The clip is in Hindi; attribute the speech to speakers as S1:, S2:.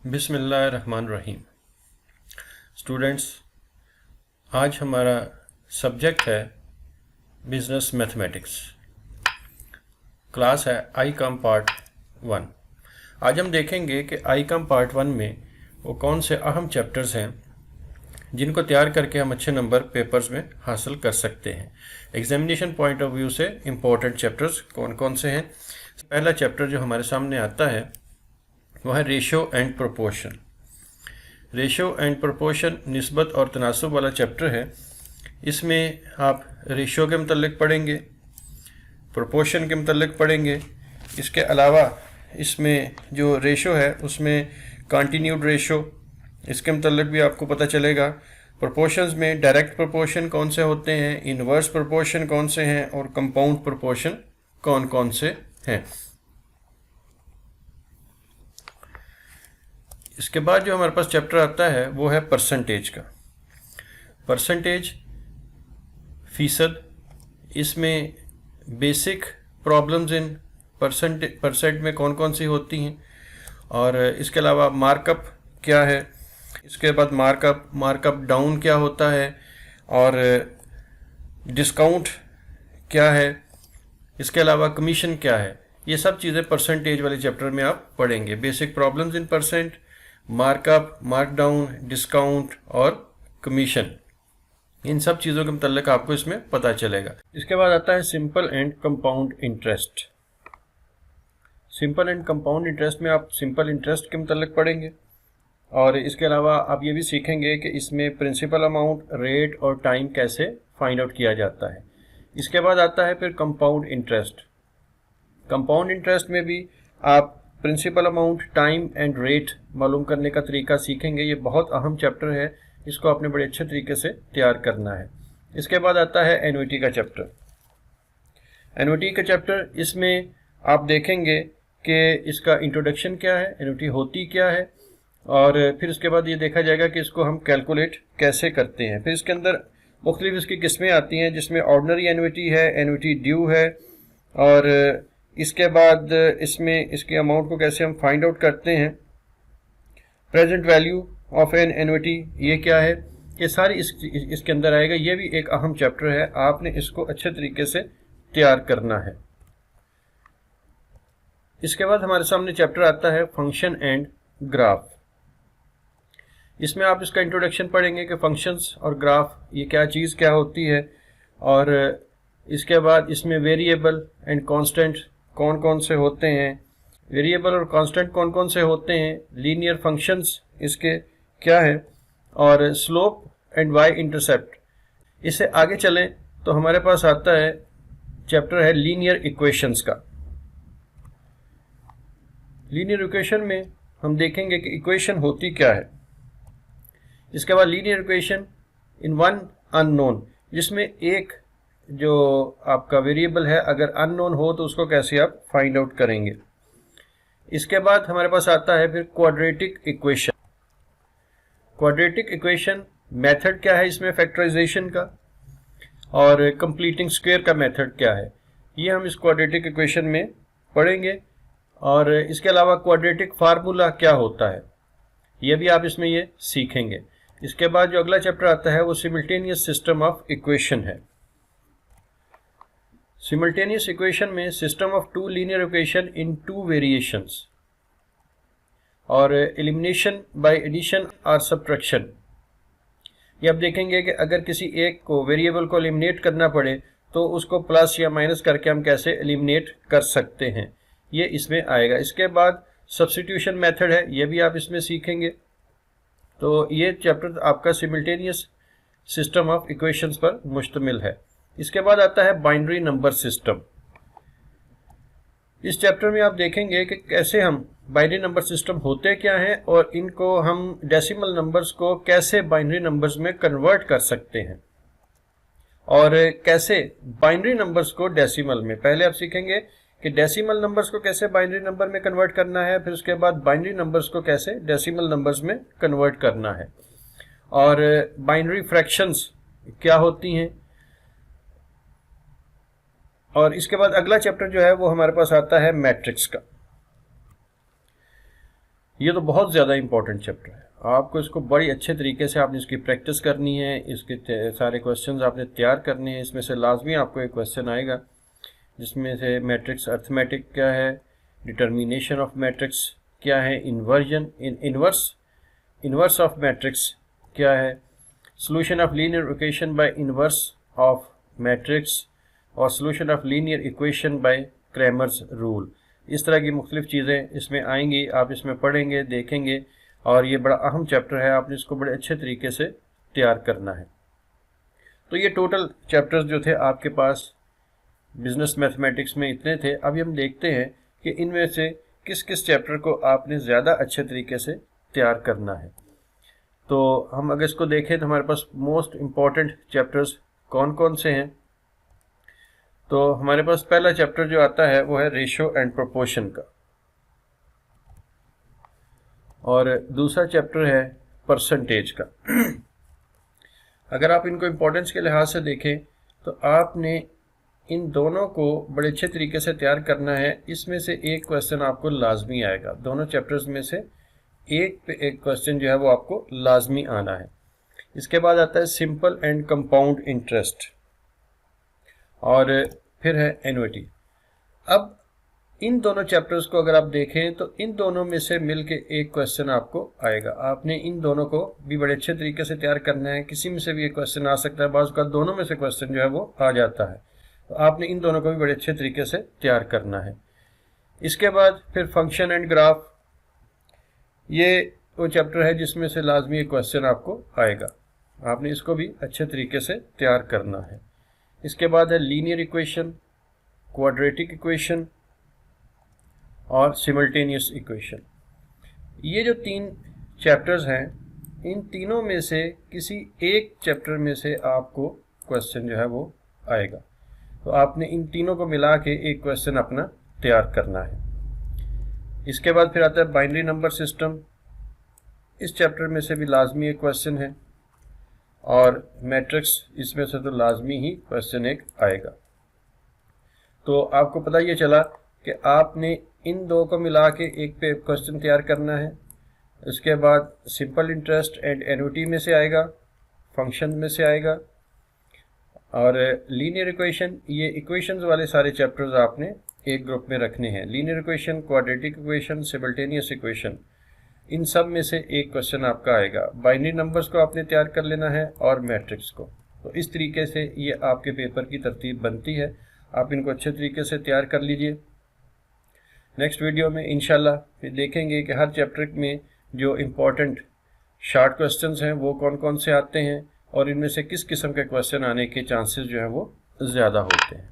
S1: बिस्मिल्लाहिर्रहमानिर्रहीम। स्टूडेंट्स, आज हमारा सब्जेक्ट है बिजनेस मैथमेटिक्स। क्लास है आई कॉम पार्ट 1। आज हम देखेंगे कि आई कॉम पार्ट 1 में वो कौन से अहम चैप्टर्स हैं जिनको तैयार करके हम अच्छे नंबर पेपर्स में हासिल कर सकते हैं। एग्जामिनेशन पॉइंट ऑफ व्यू से इम्पोर्टेंट चैप्टर्स कौन कौन से हैं। पहला चैप्टर जो हमारे सामने आता है वह है ratio and proportion. Ratio and proportion निस्बत और तनासुब वाला चैप्टर है। इसमें आप रेशो के मतलब पढ़ेंगे, प्रोपोर्शन के मतलब पढ़ेंगे। इसके अलावा इसमें जो रेशो है उसमें कॉन्टिन्यूड रेशो, इसके मतलब भी आपको पता चलेगा। प्रोपोर्शंस में डायरेक्ट प्रोपोर्शन कौन से होते हैं, इनवर्स प्रोपोर्शन कौन से हैं और कंपाउंड प्रोपोर्शन कौन कौन से हैं। इसके बाद जो हमारे पास चैप्टर आता है वो है परसेंटेज का। परसेंटेज फीसद, इसमें बेसिक प्रॉब्लम्स इन परसेंट में कौन कौन सी होती हैं, और इसके अलावा मार्कअप क्या है, इसके बाद मार्कअप डाउन क्या होता है, और डिस्काउंट क्या है, इसके अलावा कमीशन क्या है। ये सब चीज़ें परसेंटेज वाले चैप्टर में आप पढ़ेंगे। Basic problems in percent, markup, markdown, discount और कमीशन, इन सब चीज़ों के मतलब आपको इसमें पता चलेगा। इसके बाद आता है simple and compound interest. Simple and compound interest में आप सिंपल इंटरेस्ट के मतलब पढ़ेंगे, और इसके अलावा आप ये भी सीखेंगे कि इसमें प्रिंसिपल अमाउंट, रेट और टाइम कैसे फाइंड आउट किया जाता है। इसके बाद आता है फिर कंपाउंड इंटरेस्ट। कंपाउंड इंटरेस्ट में भी आप principal amount, time and rate मालूम करने का तरीका सीखेंगे। ये बहुत अहम चैप्टर है, इसको आपने बड़े अच्छे तरीके से तैयार करना है। इसके बाद आता है एन्युटी का चैप्टर। एन्युटी का चैप्टर, इसमें आप देखेंगे कि इसका इंट्रोडक्शन क्या है, एन्युटी होती क्या है, और फिर उसके बाद ये देखा जाएगा कि इसको हम कैलकुलेट कैसे करते हैं। फिर इसके अंदर मुख्तलिफ इसकी किस्में आती हैं, जिसमें ऑर्डनरी एन्युटी है, एन्युटी ड्यू है, और इसके बाद इसमें इसके अमाउंट को कैसे हम फाइंड आउट करते हैं। Present value of an annuity ये क्या है, ये सारी इसके अंदर आएगा। ये भी एक अहम चैप्टर है, आपने इसको अच्छे तरीके से तैयार करना है। इसके बाद हमारे सामने चैप्टर आता है फंक्शन एंड ग्राफ। इसमें आप इसका इंट्रोडक्शन पढ़ेंगे कि फंक्शंस और ग्राफ ये क्या चीज़ क्या होती है, और इसके बाद इसमें वेरिएबल एंड कांस्टेंट कौन कौन से होते हैं, वेरिएबल और कांस्टेंट कौन कौन से होते हैं, लीनियर फंक्शंस इसके क्या है, और स्लोप एंड वाई इंटरसेप्ट। इससे आगे चलें तो हमारे पास आता है चैप्टर है लीनियर इक्वेशंस का। लीनियर इक्वेशन में हम देखेंगे कि इक्वेशन होती क्या है। इसके बाद linear equation in one unknown, जिसमें एक जो आपका वेरिएबल है अगर अननोन हो तो उसको कैसे आप फाइंड आउट करेंगे। इसके बाद हमारे पास आता है फिर quadratic equation. Quadratic equation method क्या है इसमें फैक्टराइजेशन का, और कंप्लीटिंग स्क्वायर का मेथड क्या है, ये हम इस क्वाड्रेटिक इक्वेशन में पढ़ेंगे। और इसके अलावा क्वाड्रेटिक फार्मूला क्या होता है, ये भी आप इसमें ये सीखेंगे। इसके बाद जो अगला चैप्टर आता है वो सिमल्टेनियस सिस्टम ऑफ इक्वेशन है। सिमल्टेनियस इक्वेशन में system of two linear equation in two variations, और एलिमिनेशन बाय एडिशन और सब्ट्रैक्शन। ये आप देखेंगे कि अगर किसी एक को वेरिएबल को एलिमिनेट करना पड़े तो उसको प्लस या माइनस करके हम कैसे एलिमिनेट कर सकते हैं, ये इसमें आएगा। इसके बाद सब्स्टिट्यूशन मेथड है, ये भी आप इसमें सीखेंगे। तो ये चैप्टर आपका सिमल्टेनियस सिस्टम ऑफ इक्वेशंस पर मुश्तमिल है। इसके बाद आता है बाइनरी नंबर सिस्टम। इस चैप्टर में आप देखेंगे कि कैसे हम बाइनरी नंबर सिस्टम होते क्या हैं, और इनको हम डेसिमल नंबर्स को कैसे बाइनरी नंबर्स में कन्वर्ट कर सकते हैं, और कैसे बाइनरी नंबर्स को डेसिमल में। पहले आप सीखेंगे कि डेसिमल नंबर्स को कैसे बाइनरी नंबर में कन्वर्ट करना है, फिर उसके बाद बाइनरी नंबर्स को कैसे डेसिमल नंबर्स में कन्वर्ट करना है, और बाइनरी फ्रैक्शंस क्या होती हैं। और इसके बाद अगला चैप्टर जो है वो हमारे पास आता है मैट्रिक्स का। ये तो बहुत ज़्यादा इंपॉर्टेंट चैप्टर है, आपको इसको बड़ी अच्छे तरीके से आपने इसकी प्रैक्टिस करनी है, इसके सारे क्वेश्चंस आपने तैयार करने हैं। इसमें से लाजमी आपको एक क्वेश्चन आएगा जिसमें से मैट्रिक्स अर्थमेटिक क्या है, डिटर्मिनेशन ऑफ मैट्रिक्स क्या है, इन्वर्स ऑफ मैट्रिक्स क्या है, solution of linear equation by inverse of matrix और solution of linear equation by Cramer's rule. इस तरह की मुख्तलिफ चीज़ें इसमें आएंगी, आप इसमें पढ़ेंगे, देखेंगे, और ये बड़ा अहम चैप्टर है, आपने इसको बड़े अच्छे तरीके से तैयार करना है। तो ये टोटल चैप्टर्स जो थे आपके पास बिजनेस मैथमेटिक्स में इतने थे। अभी हम देखते हैं कि इनमें से किस किस चैप्टर को आपने ज़्यादा अच्छे तरीके से तैयार करना है। तो हम अगर इसको देखें तो हमारे पास मोस्ट इम्पॉर्टेंट चैप्टर्स कौन कौन से हैं। तो हमारे पास पहला चैप्टर जो आता है वो है रेशियो एंड प्रोपोर्शन का, और दूसरा चैप्टर है परसेंटेज का। अगर आप इनको इम्पोर्टेंस के लिहाज से देखें तो आपने इन दोनों को बड़े अच्छे तरीके से तैयार करना है। इसमें से एक क्वेश्चन आपको लाजमी आएगा, दोनों चैप्टर्स में से एक पे एक क्वेश्चन जो है वो आपको लाजमी आना है। इसके बाद आता है सिंपल एंड कंपाउंड इंटरेस्ट, और फिर है एन्युटी। अब इन दोनों चैप्टर्स को अगर आप देखें तो इन दोनों में से मिलके एक क्वेश्चन आपको आएगा। आपने इन दोनों को भी बड़े अच्छे तरीके से तैयार करना है, किसी में से भी एक क्वेश्चन आ सकता है, बाज़ का दोनों में से क्वेश्चन जो है वो आ जाता है, तो आपने इन दोनों को भी बड़े अच्छे तरीके से तैयार करना है। इसके बाद फिर फंक्शन एंड ग्राफ, ये वो चैप्टर है जिसमें से लाजमी एक क्वेश्चन आपको आएगा, आपने इसको भी अच्छे तरीके से तैयार करना है। इसके बाद है लीनियर इक्वेशन, क्वाड्रेटिक इक्वेशन और सिमल्टेनियस इक्वेशन। ये जो तीन चैप्टर्स हैं, इन तीनों में से किसी एक चैप्टर में से आपको क्वेश्चन जो है वो आएगा, तो आपने इन तीनों को मिला के एक क्वेश्चन अपना तैयार करना है। इसके बाद फिर आता है बाइनरी नंबर सिस्टम, इस चैप्टर में से भी लाजमी एक क्वेश्चन है, और मैट्रिक्स इसमें से तो लाजमी ही क्वेश्चन एक आएगा। तो आपको पता ये चला कि आपने इन दो को मिला के एक पे क्वेश्चन तैयार करना है। उसके बाद सिंपल इंटरेस्ट एंड एन्युटी में से आएगा, फंक्शन में से आएगा, और लीनियर इक्वेशन, ये इक्वेशंस वाले सारे चैप्टर्स आपने एक ग्रुप में रखने हैं। Linear equation, quadratic equation, simultaneous equation, इन सब में से एक क्वेश्चन आपका आएगा। बाइनरी नंबर्स को आपने तैयार कर लेना है और मैट्रिक्स को। तो इस तरीके से ये आपके पेपर की तरतीब बनती है, आप इनको अच्छे तरीके से तैयार कर लीजिए। नेक्स्ट वीडियो में इंशाल्लाह फिर देखेंगे कि हर चैप्टर में जो इम्पोर्टेंट शॉर्ट क्वेश्चंस हैं वो कौन कौन से आते हैं, और इनमें से किस किस्म के क्वेश्चन आने के चांसेस जो हैं वो ज़्यादा होते हैं।